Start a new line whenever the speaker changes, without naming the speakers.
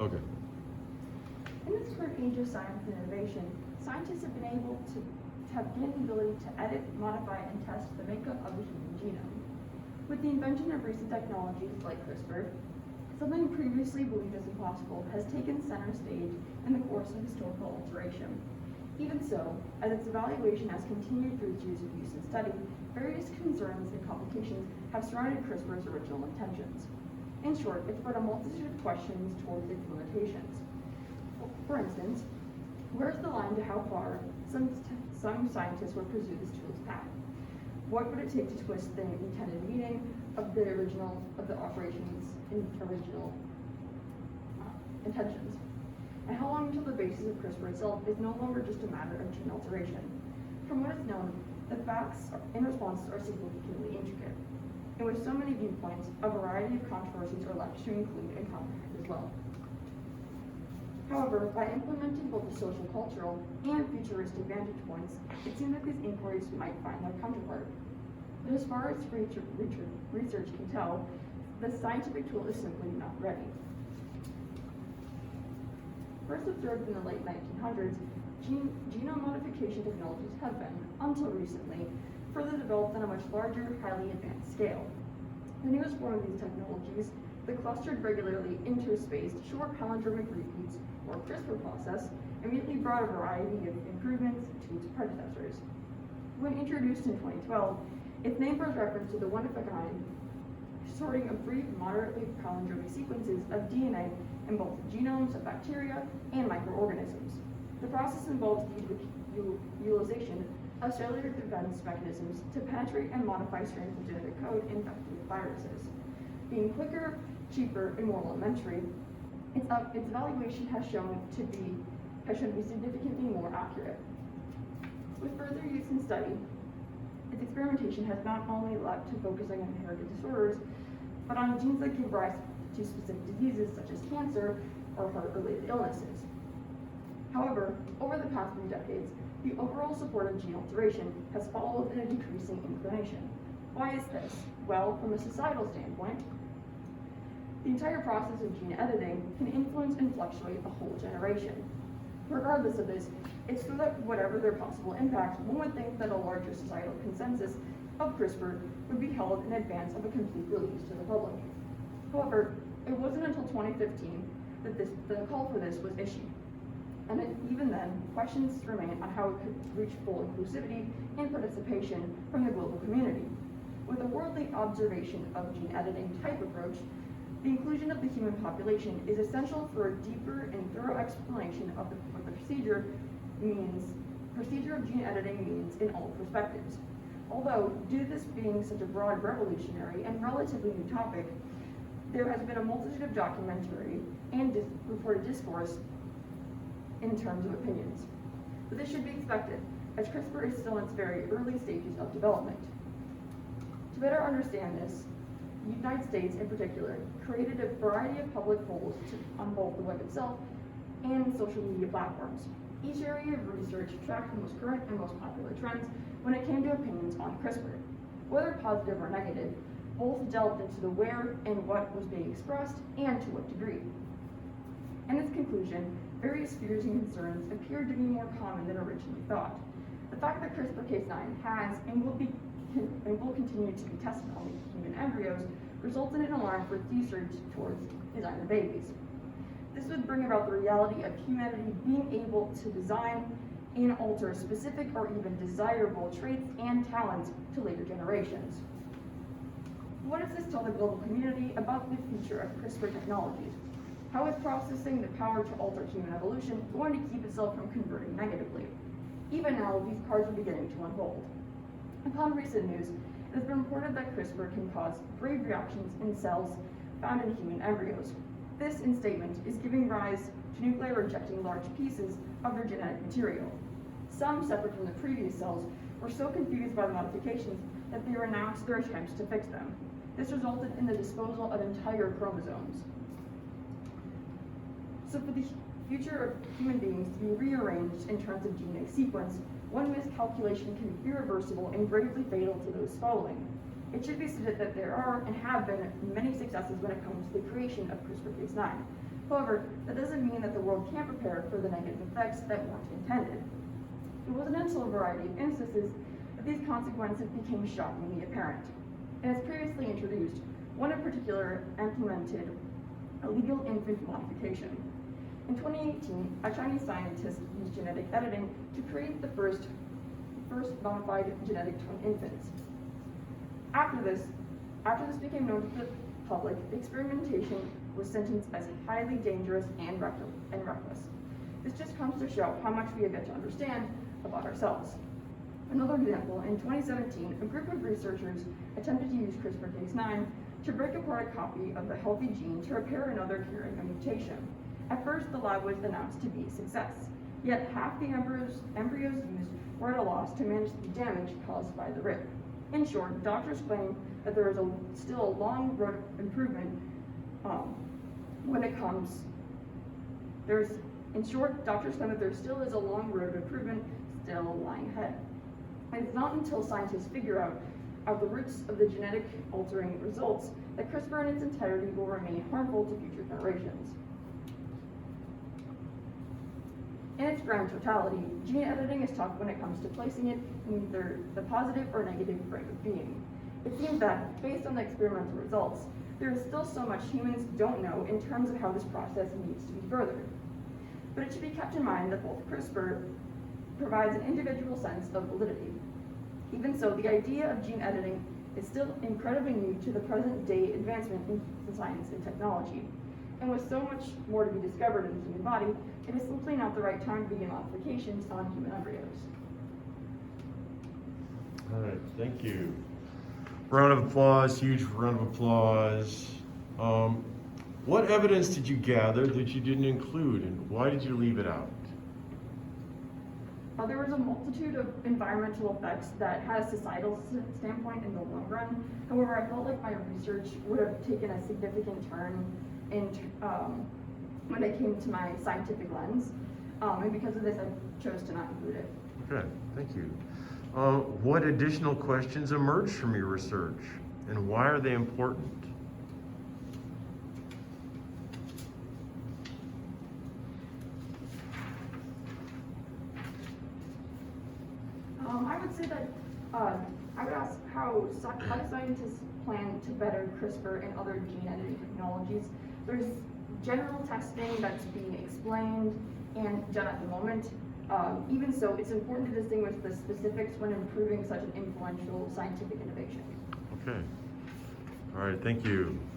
Okay.
In this current age of science and innovation, scientists have been able to have gained the ability to edit, modify, and test the makeup of the human genome. With the invention of recent technologies like CRISPR, something previously believed as impossible has taken center stage in the course of historical alteration. Even so, as its evaluation has continued through its years of use and study, various concerns and complications have surrounded CRISPR's original intentions. In short, it's brought a multitude of questions towards its limitations. For instance, where's the line to how far some scientists would pursue this tool's path? What would it take to twist the intended meaning of the operation's original intentions? And how long until the basis of CRISPR itself is no longer just a matter of gene alteration? From what is known, the facts in response are significantly intricate, and with so many viewpoints, a variety of controversies are left to include and comprehend as well. However, by implementing both the social, cultural, and futuristic vantage points, it seems that these inquiries might find their counterpart. But as far as research can tell, the scientific tool is simply not ready. First observed in the late 1900s, genome modification technologies have been, until recently, further developed on a much larger, highly advanced scale. The newest form of these technologies, the clustered regularly interspaced short palindromic repeats, or CRISPR process, immediately brought a variety of improvements to its predecessors. When introduced in 2012, its name bears reference to the one-of-a-kind sorting of brief, moderately palindromic sequences of DNA in both genomes of bacteria and microorganisms. The process involves the utilization of cellular defense mechanisms to penetrate and modify strands of genetic code infected with viruses. Being quicker, cheaper, and more elementary, its evaluation has shown to be significantly more accurate. With further use and study, its experimentation has not only led to focusing on inherited disorders, but on genes that give rise to specific diseases such as cancer or heart-related illnesses. However, over the past few decades, the overall support of gene alteration has followed in a decreasing inclination. Why is this? Well, from a societal standpoint, the entire process of gene editing can influence and fluctuate a whole generation. Regardless of this, it's so that whatever their possible impact, one would think that a larger societal consensus of CRISPR would be held in advance of a complete release to the public. However, it wasn't until 2015 that the call for this was issued. And even then, questions remain on how it could reach full inclusivity and participation from the global community. With a worldly observation of gene editing type approach, the inclusion of the human population is essential for a deeper and thorough explanation of what the procedure of gene editing means in all perspectives. Although, due to this being such a broad, revolutionary, and relatively new topic, there has been a multitude of documentary and reported discourse in terms of opinions. But this should be expected, as CRISPR is still in its very early stages of development. To better understand this, the United States in particular created a variety of public polls on both the web itself and social media platforms. Each area of research tracked the most current and most popular trends when it came to opinions on CRISPR. Whether positive or negative, both delved into the where and what was being expressed and to what degree. In its conclusion, various fears and concerns appeared to be more common than originally thought. The fact that CRISPR-Cas9 has and will continue to be tested on human embryos resulted in alarm for research towards designer babies. This would bring about the reality of humanity being able to design and alter specific or even desirable traits and talents to later generations. What does this tell the global community about the future of CRISPR technologies? How is processing the power to alter human evolution going to keep itself from converting negatively? Even now, these cards are beginning to unfold. Upon recent news, it has been reported that CRISPR can cause grave reactions in cells found in human embryos. This, in statement, is giving rise to nuclei rejecting large pieces of their genetic material. Some, separate from the previous cells, were so confused by the modifications that they renounced their attempts to fix them. This resulted in the disposal of entire chromosomes. So for the future of human beings to be rearranged in terms of DNA sequence, one miscalculation can be irreversible and gravely fatal to those following. It should be stated that there are and have been many successes when it comes to the creation of CRISPR-Cas9. However, that doesn't mean that the world can't prepare for the negative effects that weren't intended. It wasn't until a variety of instances that these consequences became shockingly apparent. And as previously introduced, one in particular implemented illegal infant modification. In 2018, a Chinese scientist used genetic editing to create the first bona fide genetic twin infants. After this became known to the public, the experimentation was sentenced as highly dangerous and reckless. This just comes to show how much we have yet to understand about ourselves. Another example, in 2017, a group of researchers attempted to use CRISPR-Cas9 to break apart a copy of the healthy gene to repair another curing a mutation. At first, the lab was announced to be a success, yet half the embryos used were at a loss to manage the damage caused by the rip. In short, doctors claim that there is still a long road of improvement doctors claim that there still is a long road of improvement still lying ahead. And it's not until scientists figure out the roots of the genetic altering results that CRISPR in its entirety will remain harmful to future generations. In its grand totality, gene editing is tough when it comes to placing it in either the positive or negative frame of being. It seems that, based on the experimental results, there is still so much humans don't know in terms of how this process needs to be furthered. But it should be kept in mind that both CRISPR provides an individual sense of validity. Even so, the idea of gene editing is still incredibly new to the present day advancement in science and technology. And with so much more to be discovered in the human body, it is simply not the right time to begin modifications on human embryos.
All right, thank you. Round of applause, huge round of applause. What evidence did you gather that you didn't include, and why did you leave it out?
There was a multitude of environmental effects that had a societal standpoint in the long run. However, I felt like my research would have taken a significant turn when it came to my scientific lens. And because of this, I chose to not include it.
Okay, thank you. What additional questions emerged from your research, and why are they important?
I would say that I would ask how do scientists plan to better CRISPR and other gene editing technologies. There's general testing that's being explained and done at the moment. Even so, it's important to distinguish the specifics when improving such an influential scientific innovation.
Okay. All right, thank you.